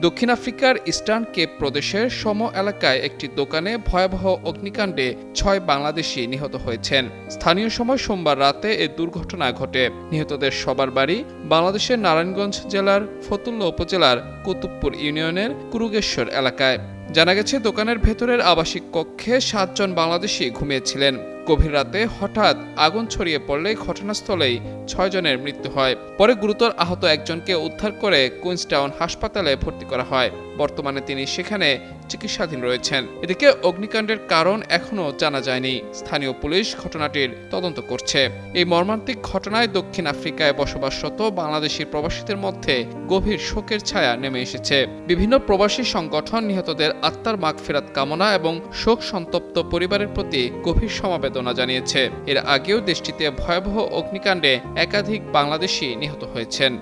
দক্ষিণ আফ্রিকার eastern Cape প্রদেশের সম এলাকায় একটি দোকানে ভয়াবহ অগ্নিকাণ্ডে ৬ বাংলাদেশি নিহত হয়েছেন। স্থানীয় সময় সোমবার রাতে এ দুর্ঘটনা ঘটে। নিহতদের সবার বাড়ি বাংলাদেশের নারায়ণগঞ্জ জেলার ফতুল্লা উপজেলার কুতুবপুর ইউনিয়নের কুরুগেশ্বর এলাকায়। জানা গেছে, দোকানের ভেতরের আবাসিক কক্ষে ৭ জন বাংলাদেশি ঘুমিয়েছিলেন। গভীর রাতে হঠাৎ আগুন ছড়িয়ে পড়লে ঘটনাস্থলেই ৬ জনের মৃত্যু হয়। পরে গুরুতর আহত একজনকে উদ্ধার করে কুইন্সটাউন হাসপাতালে ভর্তি করা হয়। বর্তমানে তিনি সেখানে চিকিৎসাধীন রয়েছেন। এদিকে অগ্নিকাণ্ডের কারণ এখনও জানা যায়নি। স্থানীয় পুলিশ ঘটনাটির তদন্ত করছে। এই মর্মান্তিক ঘটনায় দক্ষিণ আফ্রিকায় বসবাসরত বাংলাদেশি প্রবাসীদের মধ্যে গভীর শোকের ছায়া নেমে এসেছে। বিভিন্ন প্রবাসী সংগঠন নিহতদের আত্মার মাগফিরাত কামনা এবং শোক সন্তপ্ত পরিবারের প্রতি গভীর সমবেদনা জানিয়েছে। এর আগেও দেশটিতে ভয়াবহ অগ্নিকাণ্ডে একাধিক বাংলাদেশি নিহত হয়েছেন।